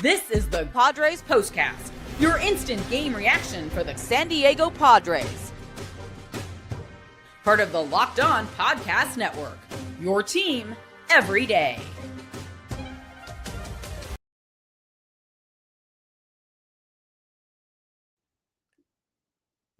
This is the Padres POSTCAST, your instant game reaction for the San Diego Padres. Part of the Locked On Podcast Network, your team every day.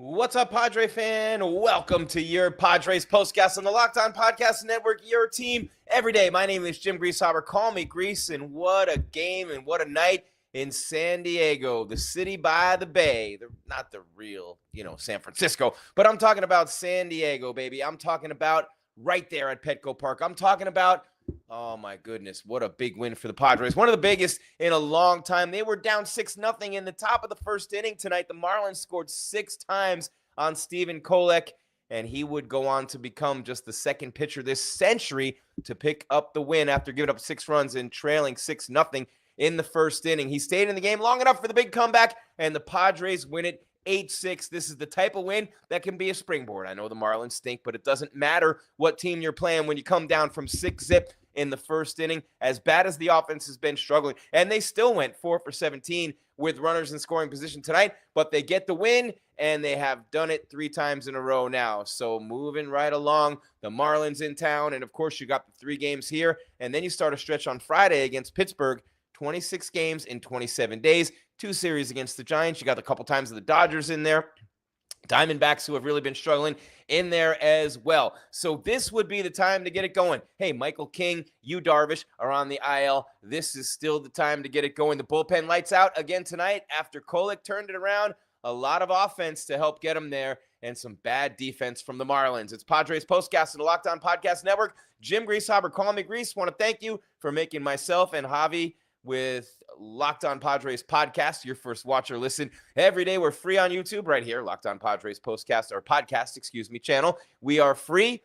What's up, Padre fan? Welcome to your Padres POSTCAST on the Locked On Podcast Network, your team every day. My name is Jim Greasehaber. Call me Grease, and what a game and what a night in San Diego, the city by the bay. Not the real, San Francisco, but I'm talking about San Diego, baby. I'm talking about right there at Petco Park. I'm talking about, oh my goodness, what a big win for the Padres. One of the biggest in a long time. They were down 6-0 in the top of the first inning tonight. The Marlins scored 6 times on Stephen Kolek, and he would go on to become just the second pitcher this century to pick up the win after giving up 6 runs and trailing 6-0 in the first inning. He stayed in the game long enough for the big comeback, and the Padres win it 8-6. This is the type of win that can be a springboard. I know the Marlins stink, but it doesn't matter what team you're playing when you come down from 6-0 in the first inning, as bad as the offense has been struggling. And they still went 4 for 17 with runners in scoring position tonight, but they get the win, and they have done it 3 times in a row now. So moving right along, the Marlins in town, and of course you got the 3 games here, and then you start a stretch on Friday against Pittsburgh. 26 games in 27 days, 2 series against the Giants. You got a couple times of the Dodgers in there. Diamondbacks, who have really been struggling, in there as well. So this would be the time to get it going. Hey, Michael King, Yu Darvish are on the IL. This is still the time to get it going. The bullpen lights out again tonight after Kolek turned it around. A lot of offense to help get him there, and some bad defense from the Marlins. It's Padres POSTCAST on the Locked On Podcast Network. Jim Greasehaber, call me Grease. Want to thank you for making myself and Javi with Locked On Padres Podcast your first watch or listen every day. We're free on YouTube right here, Locked On Padres Podcast channel. We are free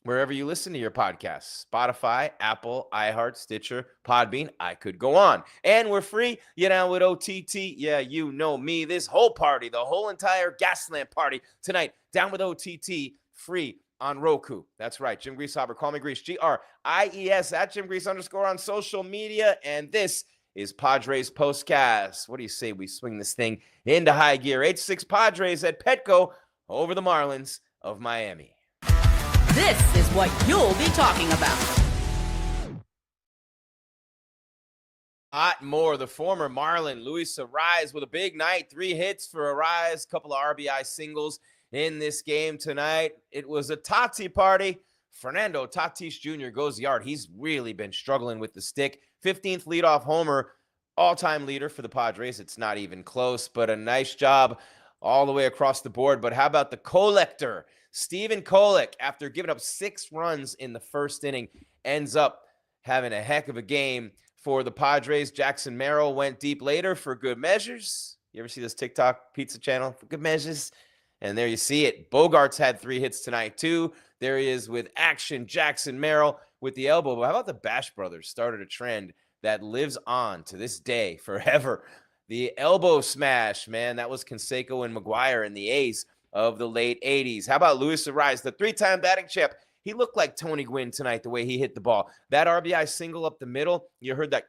wherever you listen to your podcasts: Spotify, Apple, iHeart, Stitcher, Podbean. I could go on. And we're free, with OTT. Yeah, you know me. This whole party, the whole entire Gaslamp party tonight, down with OTT, free on Roku. That's right. Jim Greasehaber, call me Grease, G-R-I-E-S, at Jim Grease _ on social media. And this is Padres POSTCAST. What do you say we swing this thing into high gear? 8-6 Padres at Petco over the Marlins of Miami. This is what you'll be talking about. Hot more, the former Marlin, Luis Arraez, with a big night. 3 hits for Arraez, couple of RBI singles in this game tonight. It was a Tati party. Fernando Tatis Jr. goes yard. He's really been struggling with the stick. 15th leadoff homer, all-time leader for the Padres. It's not even close, but a nice job all the way across the board. But how about the collector, Stephen Kolek, after giving up 6 runs in the first inning, ends up having a heck of a game for the Padres. Jackson Merrill went deep later for good measures. You ever see this TikTok pizza channel? For good measures. And there you see it. Boegarts had 3 hits tonight, too. There he is with action. Jackson Merrill with the elbow. But how about the Bash brothers started a trend that lives on to this day forever? The elbow smash, man. That was Canseco and McGuire in the A's of the late 80s. How about Luis Arraez, the 3-time batting champ? He looked like Tony Gwynn tonight, the way he hit the ball. That RBI single up the middle, you heard that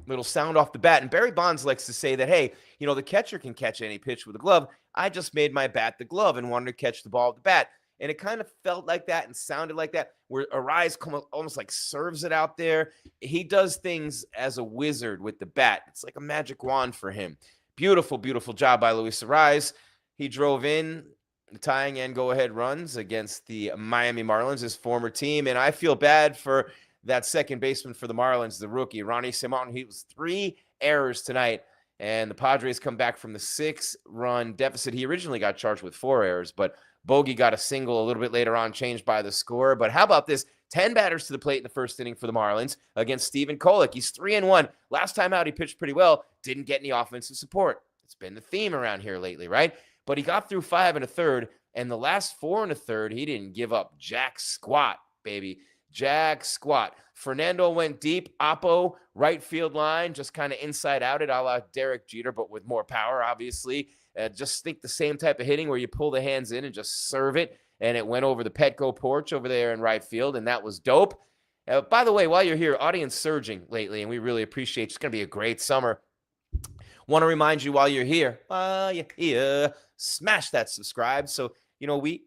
little sound off the bat. And Barry Bonds likes to say that, hey, the catcher can catch any pitch with a glove. I just made my bat the glove and wanted to catch the ball with the bat. And it kind of felt like that and sounded like that, where Arraez almost like serves it out there. He does things as a wizard with the bat. It's like a magic wand for him. Beautiful, beautiful job by Luis Arraez. He drove in the tying and go-ahead runs against the Miami Marlins, his former team. And I feel bad for that second baseman for the Marlins, the rookie, Ronny Simón. He was 3 errors tonight, and the Padres come back from the 6-run deficit. He originally got charged with 4 errors, but Bogey got a single a little bit later on, changed by the score. But how about this? 10 batters to the plate in the first inning for the Marlins against Stephen Kolek. He's 3-1. Last time out, he pitched pretty well. Didn't get any offensive support. It's been the theme around here lately, right? But he got through 5 1/3, and the last 4 1/3, he didn't give up jack squat, baby. Jack squat. Fernando went deep. Oppo, right field line, just kind of inside out it, a la Derek Jeter, but with more power, obviously. Just think the same type of hitting where you pull the hands in and just serve it. And it went over the Petco Porch over there in right field, and that was dope. By the way, while you're here, audience surging lately, and we really appreciate it. It's going to be a great summer. Want to remind you while you're here, smash that subscribe. So, we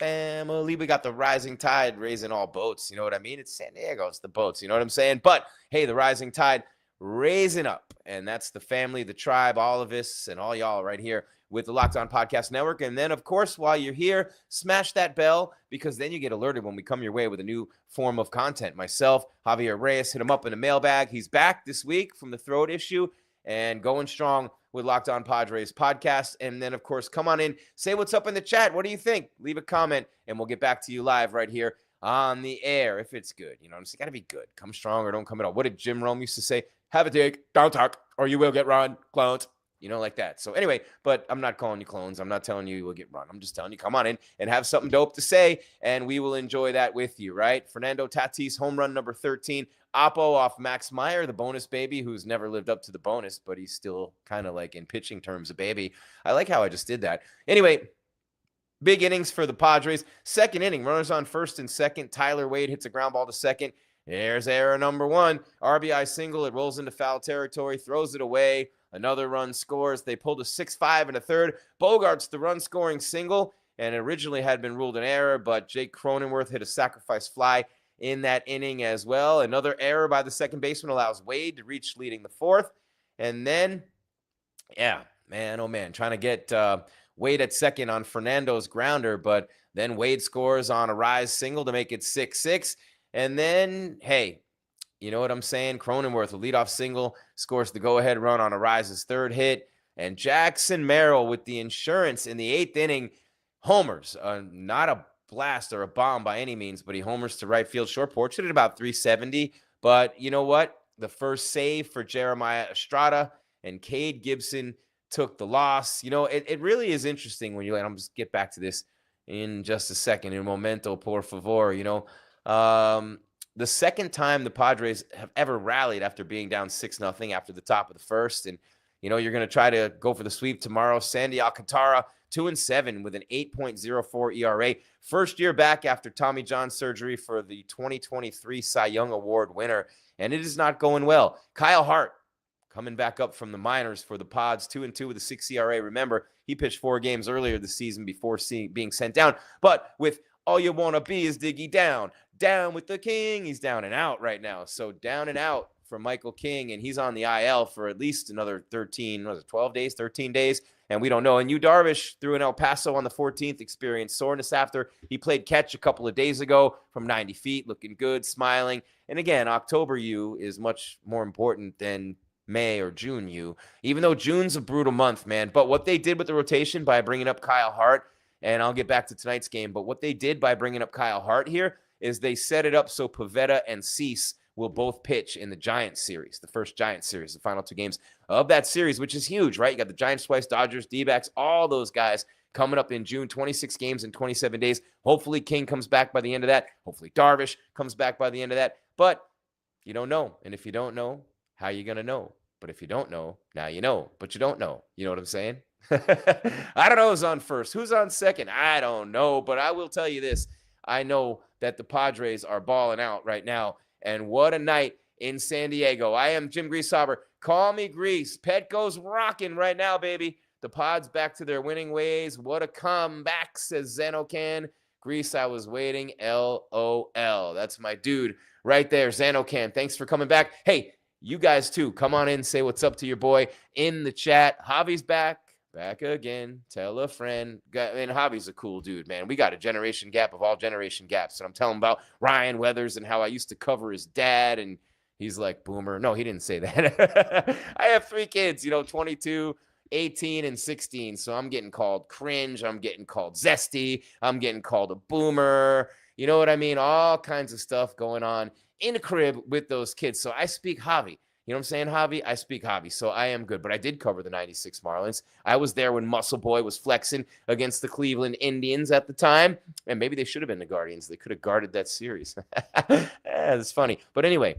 family. We got the rising tide raising all boats. You know what I mean? It's San Diego. It's the boats. You know what I'm saying? But, hey, the rising tide raising up. And that's the family, the tribe, all of us, and all y'all right here with the Locked On Podcast Network. And then, of course, while you're here, smash that bell, because then you get alerted when we come your way with a new form of content. Myself, Javier Arraez, hit him up in the mailbag. He's back this week from the throat issue and going strong with Locked On Padres podcast. And then, of course, come on in, say what's up in the chat. What do you think? Leave a comment, and we'll get back to you live right here on the air if it's good. It's got to be good. Come strong or don't come at all. What did Jim Rome used to say? Have a dig, don't talk, or you will get run, clones. Like that. So anyway, but I'm not calling you clones. I'm not telling you will get run. I'm just telling you, come on in and have something dope to say, and we will enjoy that with you, right? Fernando Tatis, home run number 13. Oppo off Max Meyer, the bonus baby, who's never lived up to the bonus, but he's still kind of like in pitching terms a baby. I like how I just did that. Anyway, big innings for the Padres. Second inning, runners on first and second. Tyler Wade hits a ground ball to second. There's error number 1. RBI single. It rolls into foul territory, throws it away. Another run scores. They pulled a 6-5 in a third. Boegarts, the run-scoring single, and originally had been ruled an error, but Jake Cronenworth hit a sacrifice fly in that inning as well. Another error by the second baseman allows Wade to reach leading the fourth. And then, trying to get Wade at second on Fernando's grounder, but then Wade scores on a Arraez single to make it 6-6. And then, hey, you know what I'm saying? Cronenworth, a leadoff single, scores the go-ahead run on Arraez's third hit. And Jackson Merrill with the insurance in the 8th inning homers. Not a blast or a bomb by any means, but he homers to right field. Short porch hit at about 370. But you know what? The first save for Jeremiah Estrada, and Cade Gibson took the loss. It really is interesting when I'm just get back to this in just a second. In momento, por favor. The second time the Padres have ever rallied after being down 6-0 after the top of the first. And, you're going to try to go for the sweep tomorrow. Sandy Alcantara, 2-7 with an 8.04 ERA. First year back after Tommy John surgery for the 2023 Cy Young Award winner. And it is not going well. Kyle Hart coming back up from the minors for the Pods, 2-2 with a 6 ERA. Remember, he pitched 4 games earlier this season before being sent down. But with all you want to be is Diggy down with the King. He's down and out right now. So down and out for Michael King, and he's on the IL for at least another 13 days, and we don't know. And Yu Darvish threw in El Paso on the 14th, experienced soreness after he played catch a couple of days ago from 90 feet, looking good, smiling. And again, October Yu is much more important than May or June Yu, even though June's a brutal month, man. But what they did with the rotation by bringing up Kyle Hart, and I'll get back to tonight's game, but what they did by bringing up Kyle Hart here is they set it up so Pivetta and Cease will both pitch in the Giants series, the first Giants series, the final 2 games of that series, which is huge, right? You got the Giants twice, Dodgers, D-backs, all those guys coming up in June, 26 games in 27 days. Hopefully King comes back by the end of that. Hopefully Darvish comes back by the end of that. But you don't know. And if you don't know, how are you going to know? But if you don't know, now you know. But you don't know. You know what I'm saying? I don't know who's on first. Who's on second? I don't know. But I will tell you this. I know that the Padres are balling out right now. And what a night in San Diego. I am Jim Greasehaber. Call me Grease. Petco's rocking right now, baby. The Pods back to their winning ways. What a comeback, says Zanocan. Grease, I was waiting. LOL. That's my dude right there, Zanocan. Thanks for coming back. Hey, you guys too. Come on in. Say what's up to your boy in the chat. Javi's back. Back again. Tell a friend. And Javi's a cool dude, man. We got a generation gap of all generation gaps. And I'm telling him about Ryan Weathers and how I used to cover his dad. And he's like, boomer. No, he didn't say that. I have 3 kids, 22, 18, and 16. So I'm getting called cringe. I'm getting called zesty. I'm getting called a boomer. You know what I mean? All kinds of stuff going on in the crib with those kids. So I speak Javi. You know what I'm saying, Javi? I speak Javi, so I am good. But I did cover the 96 Marlins. I was there when Muscle Boy was flexing against the Cleveland Indians at the time. And maybe they should have been the Guardians. They could have guarded that series. That's funny. But anyway,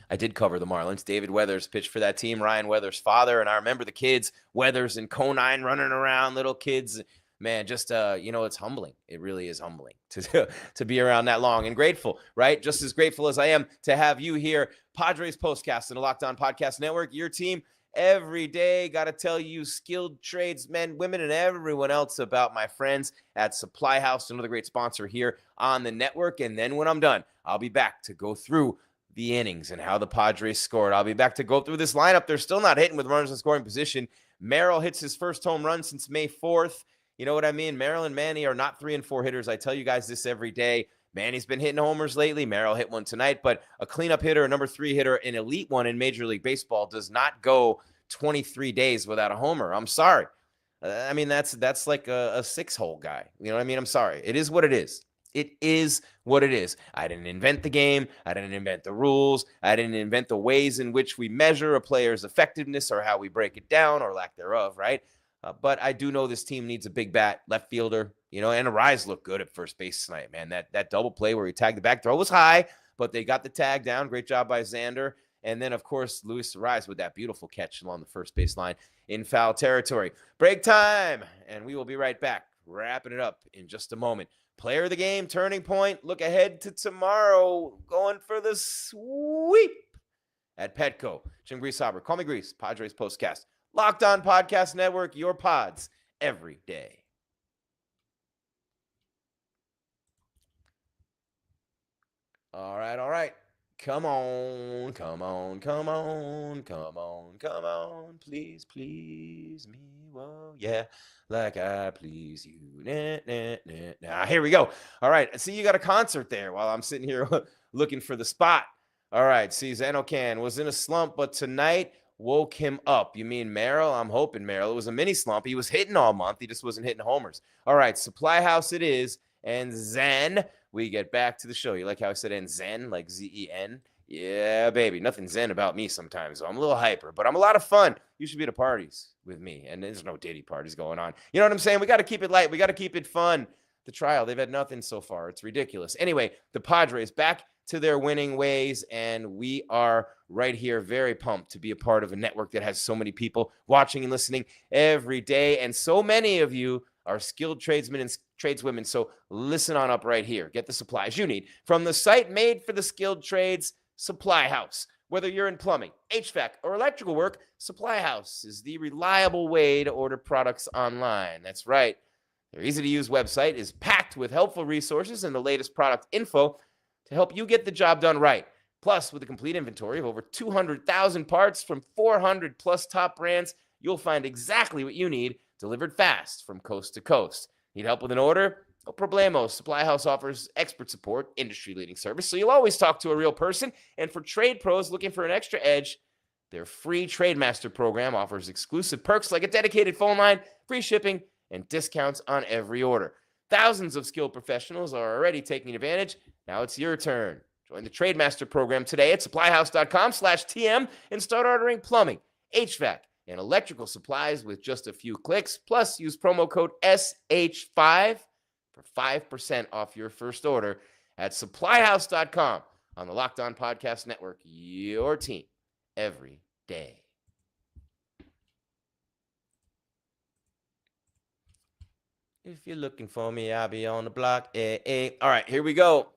I did cover the Marlins. David Weathers pitched for that team, Ryan Weathers' father. And I remember the kids, Weathers and Conine running around, little kids. Man, just, it's humbling. It really is humbling to be around that long, and grateful, right? Just as grateful as I am to have you here. Padres Postcast and the Locked On Podcast Network, your team every day. Got to tell you, skilled tradesmen, women, and everyone else about my friends at Supply House, another great sponsor here on the network. And then when I'm done, I'll be back to go through the innings and how the Padres scored. I'll be back to go through this lineup. They're still not hitting with runners in scoring position. Merrill hits his first home run since May 4th. You know what I mean? Merrill and Manny are not 3 and 4 hitters. I tell you guys this every day. Manny's been hitting homers lately. Merrill hit one tonight, but a cleanup hitter, a number 3 hitter, an elite one in Major League Baseball does not go 23 days without a homer. I'm sorry. I mean, that's like a 6-hole guy. You know what I mean? I'm sorry. It is what it is. It is what it is. I didn't invent the game. I didn't invent the rules. I didn't invent the ways in which we measure a player's effectiveness or how we break it down or lack thereof, right? But I do know this team needs a big bat, left fielder, and Arraez looked good at first base tonight, man. That double play where he tagged the back throw was high, but they got the tag down. Great job by Xander. And then, of course, Luis Arraez with that beautiful catch along the first base line in foul territory. Break time, and we will be right back, wrapping it up in just a moment. Player of the game, turning point, look ahead to tomorrow, going for the sweep at Petco. Jim Greasehaber, call me Grease, Padres Postcast. Locked On Podcast Network, your pods every day. All right. Come on. Please me. Whoa, yeah, like I please you. Now, here we go. All right. See, you got a concert there while I'm sitting here looking for the spot. All right. See, Zenocan was in a slump, but tonight woke him up. You mean Merrill? I'm hoping Merrill. It was a mini slump. He was hitting all month. He just wasn't hitting homers. All right. Supply House it is. And Zen, we get back to the show. You like how I said and Zen, like Z-E-N? Yeah, baby. Nothing Zen about me sometimes. So I'm a little hyper, but I'm a lot of fun. You should be at parties with me. And there's no Diddy parties going on. You know what I'm saying? We got to keep it light. We got to keep it fun. The trial, they've had nothing so far. It's ridiculous. Anyway, the Padres back to their winning ways, and we are right here very pumped to be a part of a network that has so many people watching and listening every day. And so many of you are skilled tradesmen and tradeswomen. So listen on up right here. Get the supplies you need from the site made for the skilled trades, Supply House. Whether you're in plumbing, HVAC, or electrical work, Supply House is the reliable way to order products online. That's right. Their easy-to-use website is packed with helpful resources and the latest product info to help you get the job done right. Plus, with a complete inventory of over 200,000 parts from 400-plus top brands, you'll find exactly what you need delivered fast from coast to coast. Need help with an order? No problemo. Supply House offers expert support, industry-leading service, so you'll always talk to a real person. And for trade pros looking for an extra edge, their free TradeMaster program offers exclusive perks like a dedicated phone line, free shipping, and discounts on every order. Thousands of skilled professionals are already taking advantage. Now it's your turn. Join the TradeMaster program today at supplyhouse.com/TM and start ordering plumbing, HVAC, and electrical supplies with just a few clicks. Plus, use promo code SH5 for 5% off your first order at supplyhouse.com on the Locked On Podcast Network, your team every day. If you're looking for me, I'll be on the block. All right, here we go.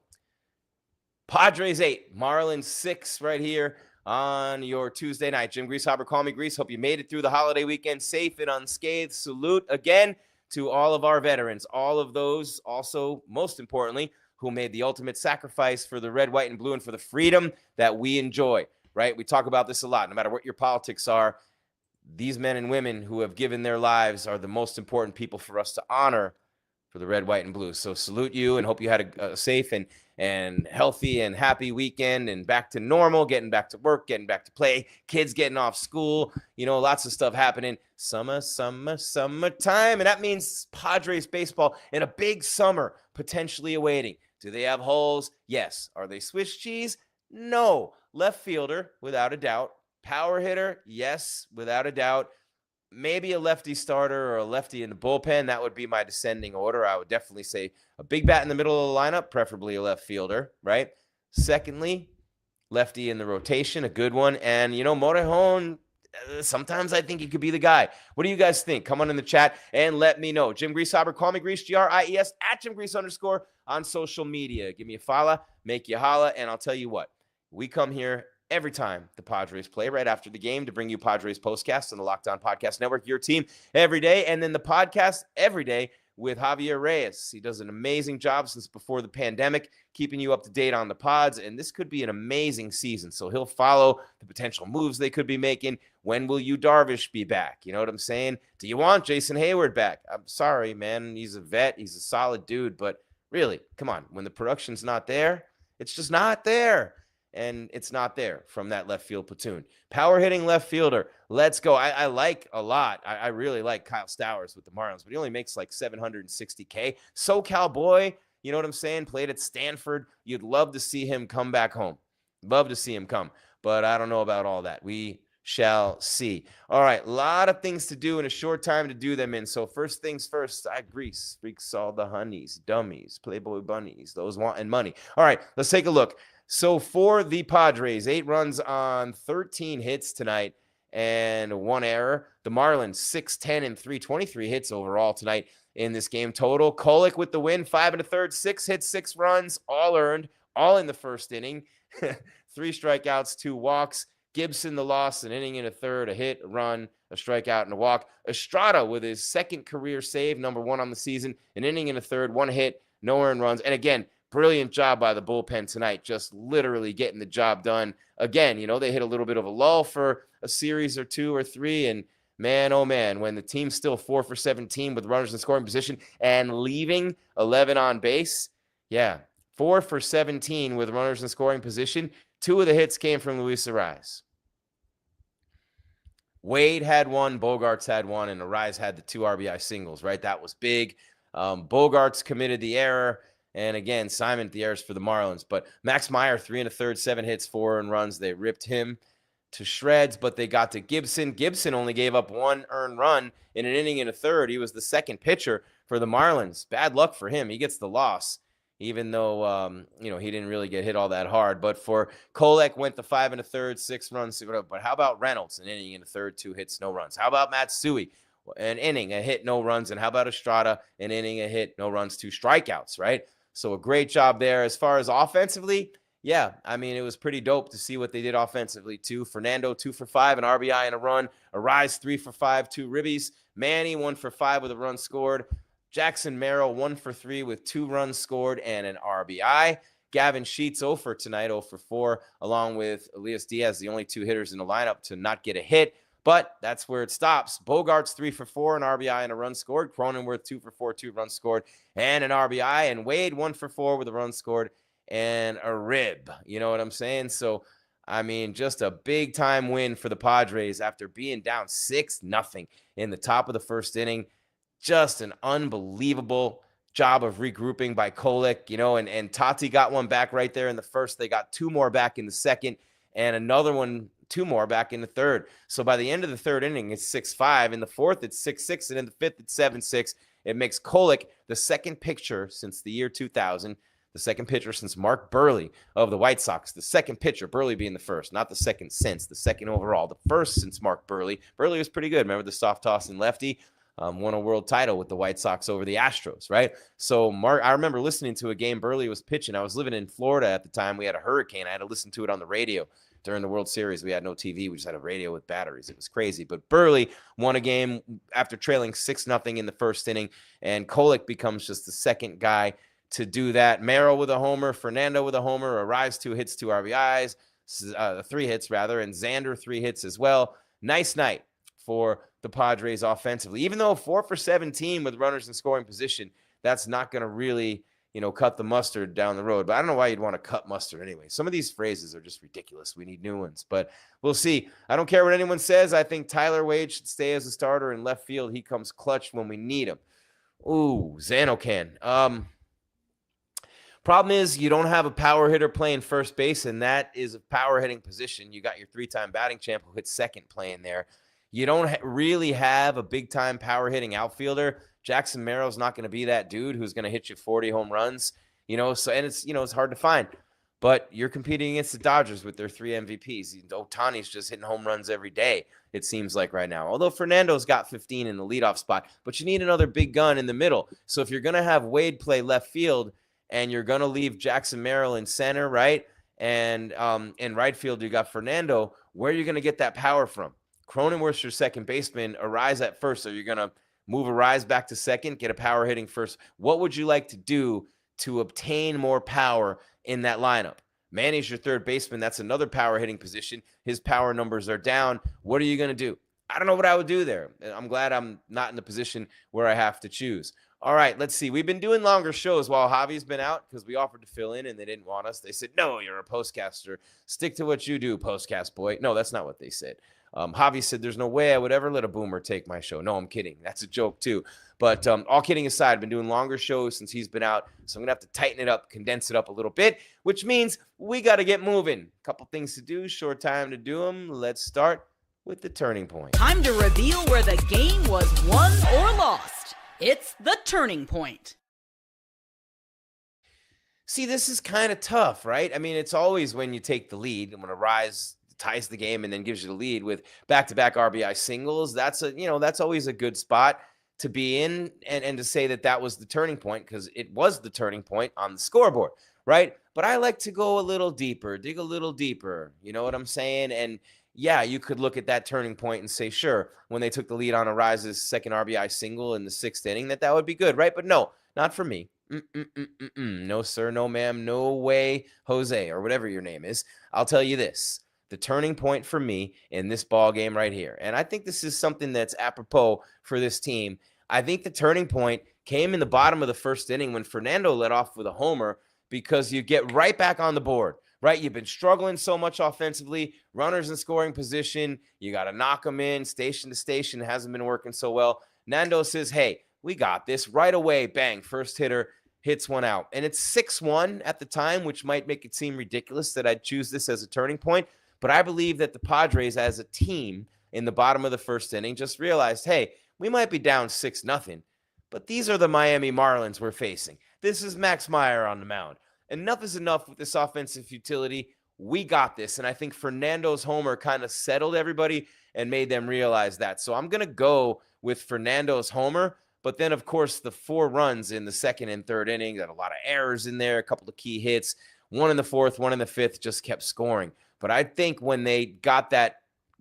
Padres 8, Marlins 6 right here on your Tuesday night. Jim Greasehaber, call me Grease. Hope you made it through the holiday weekend safe and unscathed. Salute again to all of our veterans, all of those also, most importantly, who made the ultimate sacrifice for the red, white, and blue and for the freedom that we enjoy, right? We talk about this a lot. No matter what your politics are, these men and women who have given their lives are the most important people for us to honor for the red, white, and blue. So salute you and hope you had a safe and healthy and happy weekend and back to normal, getting back to work, getting back to play, kids getting off school, lots of stuff happening. Summertime. And that means Padres baseball and a big summer potentially awaiting. Do they have holes? Yes. Are they Swiss cheese? No. Left fielder, without a doubt. Power hitter? Yes, without a doubt. Maybe a lefty starter or a lefty in the bullpen. That would be my descending order. I would definitely say a big bat in the middle of the lineup, preferably a left fielder, right? Secondly, lefty in the rotation, a good one. And, Morejon, sometimes I think he could be the guy. What do you guys think? Come on in the chat and let me know. Jim Greasehaber, call me Grease, Gries, at Jim Grease _ on social media. Give me a follow, make you holla, and I'll tell you what. We come here every time the Padres play right after the game to bring you Padres Postcast on the Locked On Podcast Network, your team every day, and then the podcast every day with Javier Arraez. He does an amazing job since before the pandemic, keeping you up to date on the pods, and this could be an amazing season. So he'll follow the potential moves they could be making. When will Yu Darvish be back? You know what I'm saying? Do you want Jason Hayward back? I'm sorry, man. He's a vet. He's a solid dude, but really, come on. When the production's not there, it's just not there. And it's not there from that left field platoon. Power hitting left fielder. Let's go. I like a lot. I really like Kyle Stowers with the Marlins, but he only makes like $760K. SoCal boy, you know what I'm saying? Played at Stanford. You'd love to see him come back home. Love to see him come. But I don't know about all that. We shall see. All right. A lot of things to do in a short time to do them in. So first things first, I grease, freaks all the honeys, dummies, Playboy bunnies, those wanting money. All right. Let's take a look. So for the Padres, 8 runs on 13 hits tonight and 1 error. The Marlins, 6-10 and 323 hits overall tonight in this game total. Kolek with the win, 5 1/3, 6 hits, 6 runs, all earned, all in the first inning. 3 strikeouts, 2 walks. Gibson the loss, an inning and a third, a hit, a run, a strikeout, and a walk. Estrada with his second career save, number 1 on the season, an inning and a third, 1 hit, no earned runs. And again, brilliant job by the bullpen tonight, just literally getting the job done. Again, you know, they hit a little bit of a lull for a series or 2 or 3, and man, oh man, when the team's still 4 for 17 with runners in scoring position and leaving 11 on base, 4 for 17 with runners in scoring position. 2 of the hits came from Luis Arraez. Wade had 1, Boegarts had 1, and Arraez had the 2 RBI singles, right? That was big. Boegarts committed the error. And again, Simon the errors for the Marlins. But Max Meyer, 3 1/3, 7 hits, 4 earned runs. They ripped him to shreds, but they got to Gibson. Gibson only gave up 1 earned run in an inning and a third. He was the second pitcher for the Marlins. Bad luck for him. He gets the loss, even though, he didn't really get hit all that hard. But for Kolek, went to 5 1/3, 6 runs. But how about Reynolds? An inning and a third, 2 hits, no runs. How about Matsui? An inning, a hit, no runs. And how about Estrada? An inning, a hit, no runs, 2 strikeouts, right? So a great job there. As far as offensively, it was pretty dope to see what they did offensively too. Fernando, 2 for 5, an RBI and a run. Arraez, 3 for 5, 2 ribbies. Manny, 1 for 5 with a run scored. Jackson Merrill, 1 for 3 with 2 runs scored and an RBI. Gavin Sheets, 0 for tonight, 0 for 4, along with Elias Diaz, the only 2 hitters in the lineup to not get a hit. But that's where it stops. Boegarts, 3 for 4, an RBI and a run scored. Cronenworth, 2 for 4, 2 runs scored and an RBI. And Wade, 1 for 4 with a run scored and a rib. You know what I'm saying? So, just a big-time win for the Padres after being down 6-0 in the top of the first inning. Just an unbelievable job of regrouping by Kolek, and Tati got 1 back right there in the first. They got 2 more back in the second and another one, 2 more back in the third. So by the end of the third inning, it's 6-5. In the fourth, it's 6-6. And in the fifth, it's 7-6. It makes Kolek the second pitcher since the year 2000, the second pitcher since Mark Burley of the White Sox, the second pitcher, Burley being the first, not the second since, the second overall, the first since Mark Burley. Burley was pretty good. Remember the soft toss and lefty? Won a world title with the White Sox over the Astros, right? So I remember listening to a game Burley was pitching. I was living in Florida at the time. We had a hurricane. I had to listen to it on the radio. During the World Series, we had no TV. We just had a radio with batteries. It was crazy. But Burley won a game after trailing 6-0 in the first inning, and Kolek becomes just the second guy to do that. Merrill with a homer, Fernando with a homer, Arraez 2 hits, 2 RBIs, 3 hits rather, and Xander 3 hits as well. Nice night for the Padres offensively. Even though 4 for 17 with runners in scoring position, that's not going to really cut the mustard down the road. But I don't know why you'd want to cut mustard anyway. Some of these phrases are just ridiculous. We need new ones. But we'll see. I don't care what anyone says. I think Tyler Wade should stay as a starter in left field. He comes clutch when we need him. Ooh, Zanocan. Problem is you don't have a power hitter playing first base, and that is a power hitting position. You got your 3-time batting champ who hit second playing there. You don't really have a big-time power hitting outfielder. Jackson Merrill's not going to be that dude who's going to hit you 40 home runs, so, and it's, it's hard to find. But you're competing against the Dodgers with their 3 MVPs. Ohtani's just hitting home runs every day, it seems like right now. Although Fernando's got 15 in the leadoff spot, but you need another big gun in the middle. So if you're going to have Wade play left field and you're going to leave Jackson Merrill in center, right? And in right field, you got Fernando. Where are you going to get that power from? Cronenworth's your second baseman. Arraez at first. So you're going to move Arraez back to second, get a power hitting first. What would you like to do to obtain more power in that lineup? Manny's your third baseman. That's another power hitting position. His power numbers are down. What are you going to do? I don't know what I would do there. I'm glad I'm not in the position where I have to choose. All right, let's see. We've been doing longer shows while Javi's been out because we offered to fill in and they didn't want us. They said, no, you're a postcaster. Stick to what you do, postcast boy. No, that's not what they said. Javi said, there's no way I would ever let a boomer take my show. No, I'm kidding. That's a joke too. But all kidding aside, I've been doing longer shows since he's been out. So I'm going to have to tighten it up, condense it up a little bit, which means we got to get moving. A couple things to do, short time to do them. Let's start with the turning point. Time to reveal where the game was won or lost. It's the turning point. See, this is kind of tough, right? I mean, it's always when you take the lead and when Arraez ties the game and then gives you the lead with back-to-back RBI singles. That's always a good spot to be in and to say that was the turning point because it was the turning point on the scoreboard, right? But I like to go a little deeper, dig a little deeper. You know what I'm saying? And yeah, you could look at that turning point and say, sure, when they took the lead on Arraez's second RBI single in the 6th inning, that would be good, right? But no, not for me. No, sir, no, ma'am, no way, Jose, or whatever your name is. I'll tell you this. The turning point for me in this ball game right here, and I think this is something that's apropos for this team. I think the turning point came in the bottom of the 1st inning when Fernando led off with a homer because you get right back on the board. Right, you've been struggling so much offensively, runners in scoring position, you got to knock them in, station to station, hasn't been working so well. Nando says, hey, we got this right away, bang, first hitter hits one out. And it's 6-1 at the time, which might make it seem ridiculous that I'd choose this as a turning point, but I believe that the Padres as a team in the bottom of the 1st inning just realized, hey, we might be down 6-0, but these are the Miami Marlins we're facing. This is Max Meyer on the mound. Enough is enough with this offensive futility. We got this. And I think Fernando's homer kind of settled everybody and made them realize that. So I'm going to go with Fernando's homer. But then, of course, the 4 runs in the 2nd and 3rd innings, got a lot of errors in there, a couple of key hits. 1 in the 4th, 1 in the 5th, just kept scoring. But I think when they got that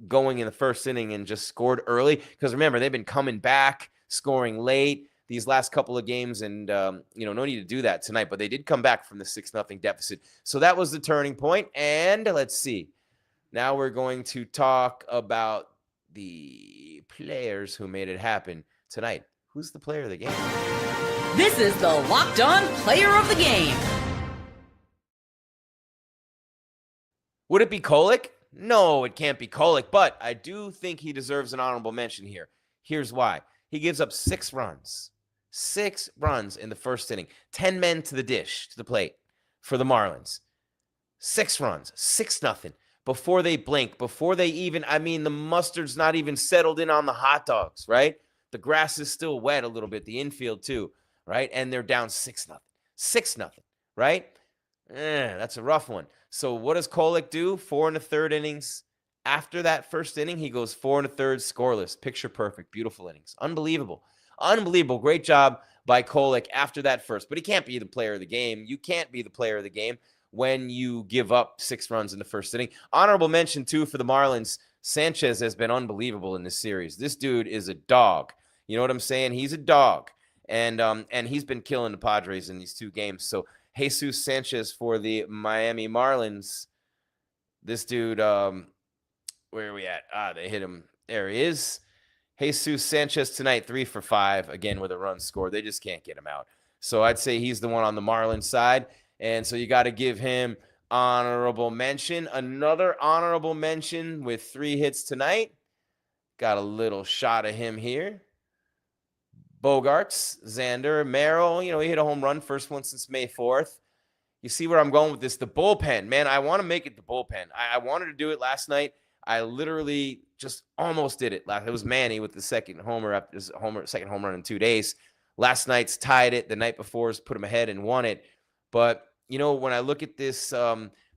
going in the 1st inning and just scored early, because remember, they've been coming back, scoring late these last couple of games, and no need to do that tonight, but they did come back from the 6-0 deficit. So that was the turning point. And let's see. Now we're going to talk about the players who made it happen tonight. Who's the player of the game? This is the Locked On Player of the Game. Would it be Kolek? No, it can't be Kolek, but I do think he deserves an honorable mention here. Here's why. He gives up 6 runs. 6 runs in the 1st inning. 10 men to the dish, to the plate for the Marlins. 6 runs, 6-0. Before they blink, before they even, the mustard's not even settled in on the hot dogs, right? The grass is still wet a little bit, the infield too, right? And they're down 6-0. 6-0, right? That's a rough one. So what does Kolek do? 4 1/3 innings. After that 1st inning, he goes 4 1/3 scoreless. Picture perfect. Beautiful innings. Unbelievable. Unbelievable. Great job by Kolek after that first. But he can't be the player of the game. You can't be the player of the game when you give up 6 runs in the 1st inning. Honorable mention, too, for the Marlins. Sanchez has been unbelievable in this series. This dude is a dog. You know what I'm saying? He's a dog. And he's been killing the Padres in these 2 games. So Jesus Sanchez for the Miami Marlins. This dude, where are we at? They hit him. There he is. Jesus Sanchez tonight, 3 for 5, again with a run scored. They just can't get him out. So I'd say he's the one on the Marlins side. And so you got to give him honorable mention. Another honorable mention with 3 hits tonight. Got a little shot of him here. Boegarts, Xander, Merrill, he hit a home run, first one since May 4th. You see where I'm going with this? The bullpen, man, I want to make it the bullpen. I wanted to do it last night. I literally just almost did it. It was Manny with the second homer after his second home run in 2 days. Last night's tied it. The night before's put him ahead and won it. But, when I look at this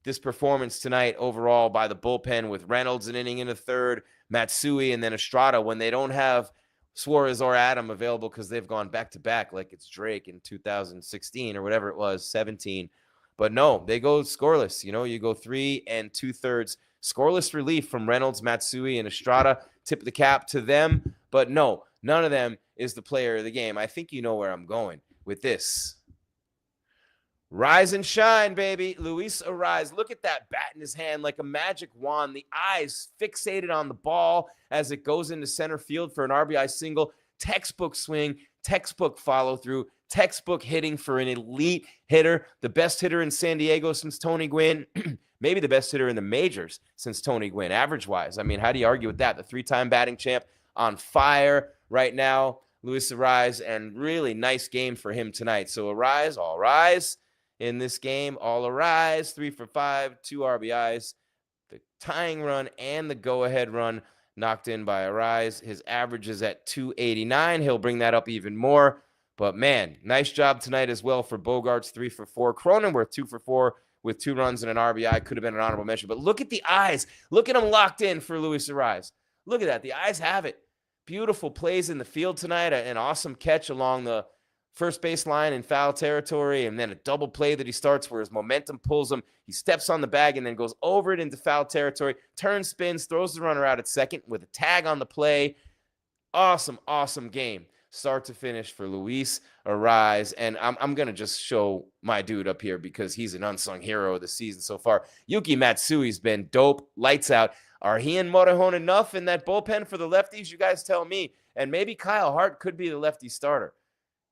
this performance tonight overall by the bullpen with Reynolds an inning in the third, Matsui, and then Estrada, when they don't have Suarez or Adam available because they've gone back-to-back like it's Drake in 2016 or whatever it was, 17. But no, they go scoreless. You go 3 2/3 scoreless relief from Reynolds, Matsui, and Estrada. Tip of the cap to them. But no, none of them is the player of the game. I think you know where I'm going with this. Rise and shine, baby. Luis Arraez. Look at that bat in his hand like a magic wand. The eyes fixated on the ball as it goes into center field for an RBI single. Textbook swing, textbook follow through, textbook hitting for an elite hitter. The best hitter in San Diego since Tony Gwynn. Maybe the best hitter in the majors since Tony Gwynn, average-wise. I mean, how do you argue with that? The 3-time batting champ on fire right now, Luis Arraez, and really nice game for him tonight. So Arraez, all rise. In this game, all Arraez, 3 for 5, 2 RBIs, the tying run and the go-ahead run knocked in by Arraez. His average is at 289. He'll bring that up even more. But, man, nice job tonight as well for Boegarts, 3 for 4. Cronenworth, 2 for 4 with 2 runs and an RBI. Could have been an honorable mention. But look at the eyes. Look at him locked in for Luis Arraez. Look at that. The eyes have it. Beautiful plays in the field tonight. An awesome catch along the first base line in foul territory, and then a double play that he starts where his momentum pulls him. He steps on the bag and then goes over it into foul territory, turns, spins, throws the runner out at second with a tag on the play. Awesome, awesome game, start to finish for Luis Arraez. And I'm going to just show my dude up here because he's an unsung hero of the season so far. Yuki Matsui's been dope, lights out. Are he and Morejon enough in that bullpen for the lefties? You guys tell me. And maybe Kyle Hart could be the lefty starter.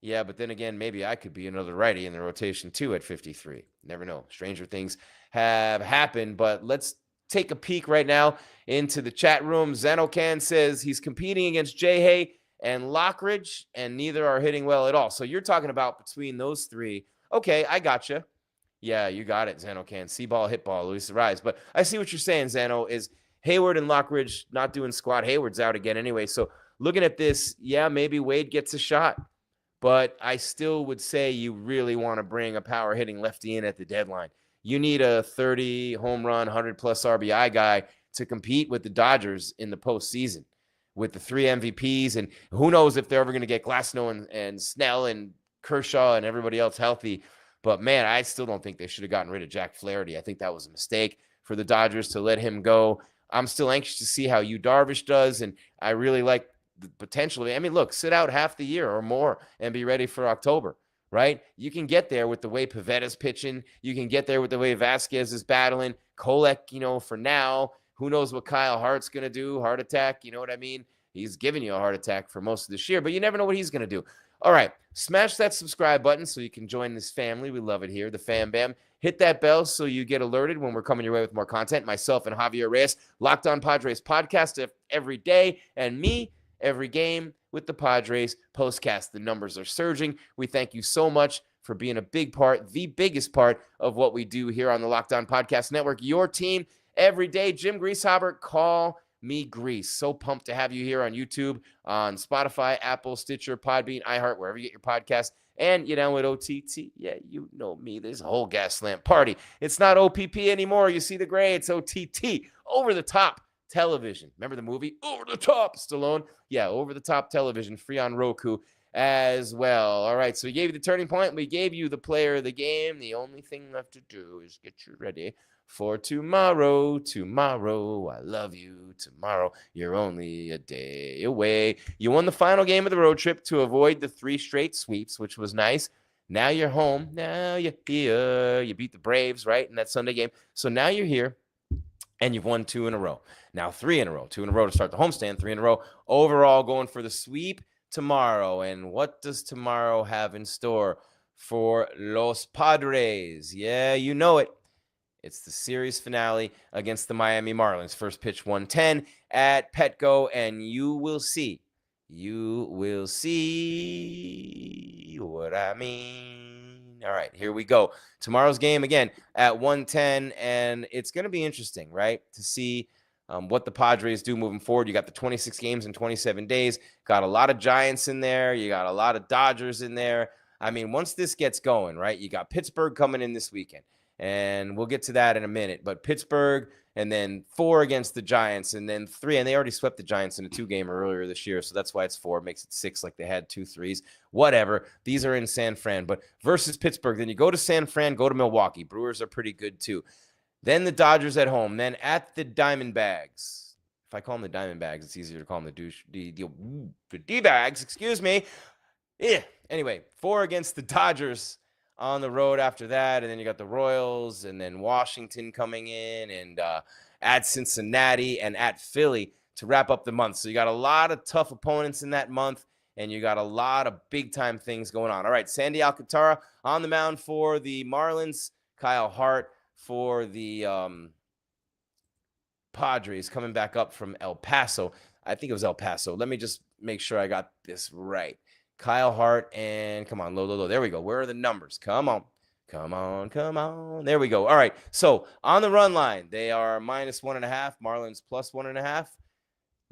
Yeah, but then again, maybe I could be another righty in the rotation too at 53. Never know. Stranger things have happened. But let's take a peek right now into the chat room. Zenocan says he's competing against Jay Hay and Lockridge, and neither are hitting well at all. So you're talking about between those three. Okay, I gotcha. Yeah, you got it, Zenocan. See-ball, hit ball, Luis Arraez. But I see what you're saying, Zeno, is Hayward and Lockridge not doing squat. Hayward's out again anyway. So looking at this, yeah, maybe Wade gets a shot. But I still would say you really want to bring a power-hitting lefty in at the deadline. You need a 30 home run, 100-plus RBI guy to compete with the Dodgers in the postseason with the 3 MVPs. And who knows if they're ever going to get Glasnow and Snell and Kershaw and everybody else healthy. But, man, I still don't think they should have gotten rid of Jack Flaherty. I think that was a mistake for the Dodgers to let him go. I'm still anxious to see how Yu Darvish does, and I really like potentially. I mean, look, sit out half the year or more and be ready for October, right? You can get there with the way Pavetta's pitching. You can get there with the way Vasquez is battling. Kolek, for now. Who knows what Kyle Hart's going to do? Heart attack, you know what I mean? He's giving you a heart attack for most of this year, but you never know what he's going to do. All right, smash that subscribe button so you can join this family. We love it here, the Fam Bam. Hit that bell so you get alerted when we're coming your way with more content. Myself and Javier Reyes, Locked On Padres podcast every day, and me, every game with the Padres POSTCAST. The numbers are surging. We thank you so much for being a big part, the biggest part of what we do here on the Locked On Podcast Network. Your team every day. Jim Greasehaber, call me Grease. So pumped to have you here on YouTube, on Spotify, Apple, Stitcher, Podbean, iHeart, wherever you get your podcast. And you know, at OTT, yeah, you know me. There's a whole Gaslamp party. It's not OPP anymore. You see the gray. It's OTT, over the top television. Remember the movie Over the Top, Stallone? Yeah, Over the Top television, free on Roku as well. All right, so we gave you the turning point. We gave you the player of the game. The only thing left to do is get you ready for tomorrow. Tomorrow, I love you. Tomorrow, you're only a day away. You won the final game of the road trip to avoid the 3 straight sweeps, which was nice. Now you're home. Now you're here. You beat the Braves, right, in that Sunday game. So now you're here. And you've won 2 in a row. Now 3 in a row. 2 in a row to start the homestand, 3 in a row. Overall, going for the sweep tomorrow. And what does tomorrow have in store for Los Padres? Yeah, you know it. It's the series finale against the Miami Marlins. First pitch 110 at Petco, and you will see. You will see what I mean. All right, here we go. Tomorrow's game, again, at 1:10, and it's going to be interesting, right, to see what the Padres do moving forward. You got the 26 games in 27 days. Got a lot of Giants in there. You got a lot of Dodgers in there. I mean, once this gets going, right, you got Pittsburgh coming in this weekend, and we'll get to that in a minute. But Pittsburgh, and then 4 against the Giants, and then 3. And they already swept the Giants in a 2-gamer earlier this year, so that's why it's 4. It makes it 6 like they had 2 3s. Whatever. These are in San Fran. But versus Pittsburgh, then you go to San Fran, go to Milwaukee. Brewers are pretty good too. Then the Dodgers at home. Then at the Diamondbacks. If I call them the Diamondbacks, it's easier to call them the D-Bags. Excuse me. Yeah. Anyway, 4 against the Dodgers on the road after that, and then you got the Royals, and then Washington coming in, and at Cincinnati and at Philly to wrap up the month. So you got a lot of tough opponents in that month, and you got a lot of big-time things going on. All right, Sandy Alcantara on the mound for the Marlins. Kyle Hart for the Padres coming back up from El Paso. I think it was El Paso. Let me just make sure I got this right. Kyle Hart and come on, low. There we go. Where are the numbers? Come on. There we go. All right. So on the run line, they are -1.5. Marlins +1.5.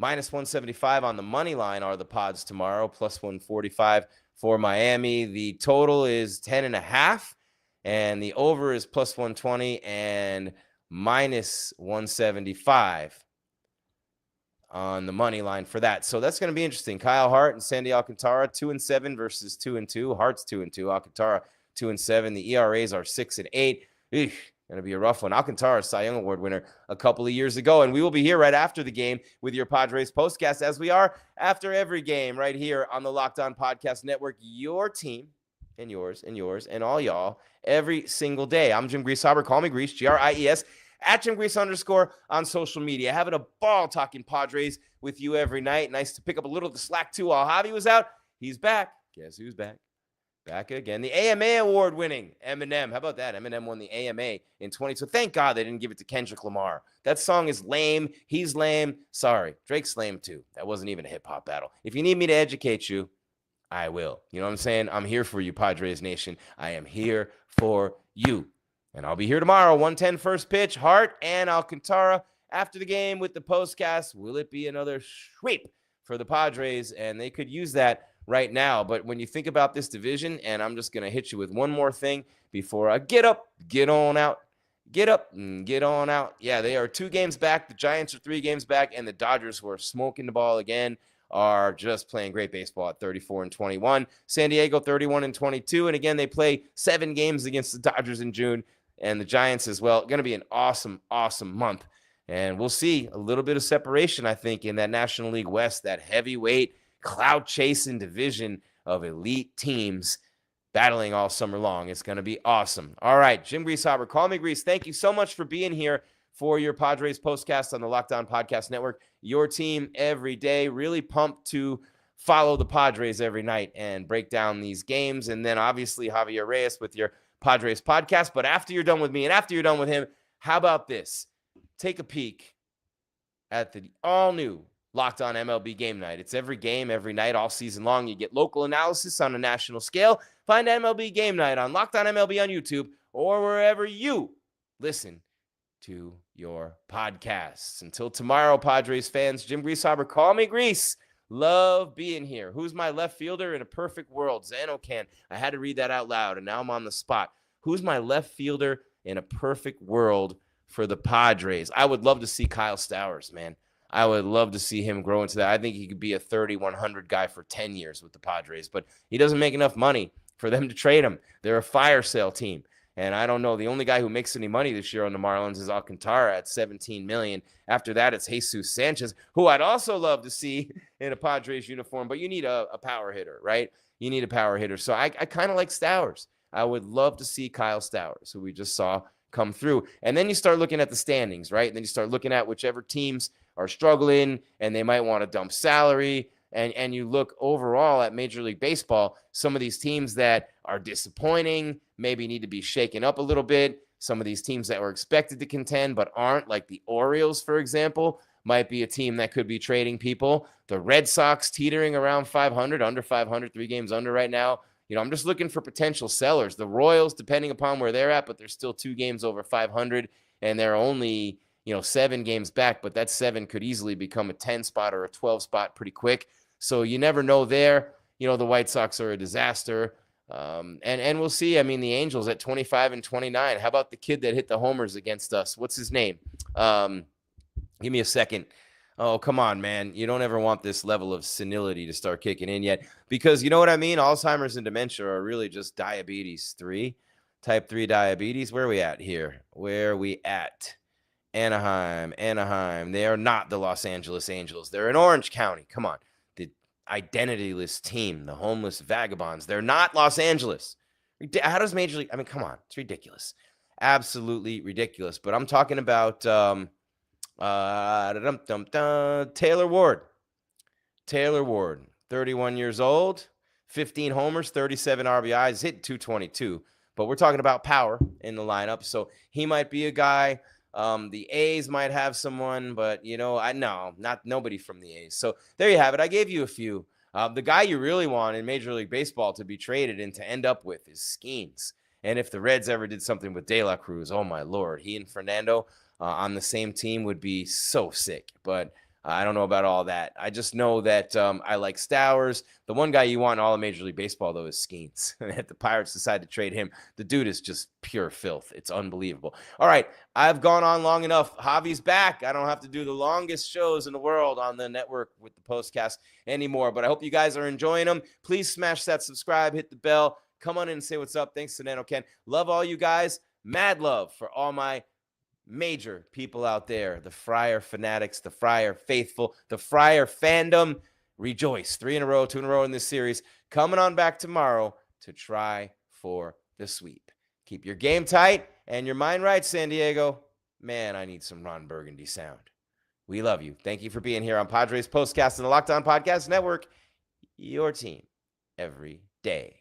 -175 on the money line are the Pods tomorrow. +145 for Miami. The total is 10.5, and the over is +120 and -175. On the money line for that. So that's going to be interesting. Kyle Hart and Sandy Alcantara, 2-7 versus 2-2. Hart's 2-2. Alcantara, 2-7. The ERAs are 6 and 8. Going to be a rough one. Alcantara, Cy Young Award winner a couple of years ago. And we will be here right after the game with your Padres postcast, as we are after every game right here on the Locked On Podcast Network. Your team and yours and all y'all every single day. I'm Jim Greasehaber. Call me Grease, Gries. At Jim Grease _ on social media. Having a ball talking Padres with you every night. Nice to pick up a little of the slack, too, while Javi was out. He's back. Guess who's back? Back again. The AMA award winning Eminem. How about that? Eminem won the AMA in 2020. Thank God they didn't give it to Kendrick Lamar. That song is lame. He's lame. Sorry. Drake's lame, too. That wasn't even a hip-hop battle. If you need me to educate you, I will. You know what I'm saying? I'm here for you, Padres Nation. I am here for you. And I'll be here tomorrow, 1:10 first pitch, Hart and Alcantara after the game with the postcast. Will it be another sweep for the Padres? And they could use that right now. But when you think about this division, and I'm just going to hit you with one more thing before I get up, get on out, get up and get on out. Yeah, they are 2 games back. The Giants are 3 games back, and the Dodgers, who are smoking the ball again, are just playing great baseball at 34-21. San Diego 31-22. And again, they play 7 games against the Dodgers in June. And the Giants as well. Going to be an awesome, awesome month. And we'll see a little bit of separation, I think, in that National League West, that heavyweight, cloud-chasing division of elite teams battling all summer long. It's going to be awesome. All right, Jim Greasehaber, call me Grease. Thank you so much for being here for your Padres postcast on the Locked On Podcast Network. Your team every day. Really pumped to follow the Padres every night and break down these games. And then, obviously, Javier Arraez with your Padres podcast. But after you're done with me and after you're done with him, how about this? Take a peek at the all-new Locked On MLB Game Night. It's every game, every night, all season long. You get local analysis on a national scale. Find MLB Game Night on Locked On MLB on YouTube or wherever you listen to your podcasts. Until tomorrow, Padres fans, Jim Greasehaber, call me Grease. Love being here. Who's my left fielder in a perfect world? Zanocan. I had to read that out loud, and now I'm on the spot. Who's my left fielder in a perfect world for the Padres? I would love to see Kyle Stowers, man. I would love to see him grow into that. I think he could be a 3,100 guy for 10 years with the Padres, but he doesn't make enough money for them to trade him. They're a fire sale team. And I don't know. The only guy who makes any money this year on the Marlins is Alcantara at $17 million. After that, it's Jesus Sanchez, who I'd also love to see in a Padres uniform. But you need a power hitter, right? You need a power hitter. So I kind of like Stowers. I would love to see Kyle Stowers, who we just saw come through. And then you start looking at the standings, right? And then you start looking at whichever teams are struggling and they might want to dump salary. And you look overall at Major League Baseball, some of these teams that are disappointing, maybe need to be shaken up a little bit. Some of these teams that were expected to contend but aren't, like the Orioles, for example, might be a team that could be trading people. The Red Sox teetering around 500, under 500, 3 games under right now. You know, I'm just looking for potential sellers. The Royals, depending upon where they're at, but they're still 2 games over 500, and they're only, 7 games back, but that 7 could easily become a 10 spot or a 12 spot pretty quick. So you never know there. The White Sox are a disaster. And we'll see. I mean, the Angels at 25 and 29. How about the kid that hit the homers against us? What's his name? Give me a second. Oh, come on, man. You don't ever want this level of senility to start kicking in yet, because you know what I mean? Alzheimer's and dementia are really just diabetes 3, type 3 diabetes. Where are we at here? Where are we at? Anaheim. They are not the Los Angeles Angels. They're in Orange County. Come on. The identityless team, the homeless vagabonds. They're not Los Angeles. How does Major League? I mean, come on. It's ridiculous. Absolutely ridiculous. But I'm talking about Taylor Ward, 31 years old, 15 homers, 37 RBIs, hit 222. But we're talking about power in the lineup, so he might be a guy. The A's might have someone, but not nobody from the A's. So there you have it. I gave you a few. The guy you really want in Major League Baseball to be traded and to end up with is Skeens. And if the Reds ever did something with De La Cruz, oh my Lord, he and Fernando on the same team would be so sick. But I don't know about all that. I just know that I like Stowers. The one guy you want in all of Major League Baseball, though, is Skeens. And if the Pirates decide to trade him, the dude is just pure filth. It's unbelievable. All right, I've gone on long enough. Javi's back. I don't have to do the longest shows in the world on the network with the POSTCAST anymore. But I hope you guys are enjoying them. Please smash that subscribe, hit the bell. Come on in and say what's up. Thanks to Nano Ken. Love all you guys. Mad love for all my major people out there, the Friar fanatics, the Friar faithful, the Friar fandom. Rejoice. 3 in a row, 2 in a row in this series. Coming on back tomorrow to try for the sweep. Keep your game tight and your mind right, San Diego. Man, I need some Ron Burgundy sound. We love you. Thank you for being here on Padres POSTCAST and the Locked On Podcast Network. Your team every day.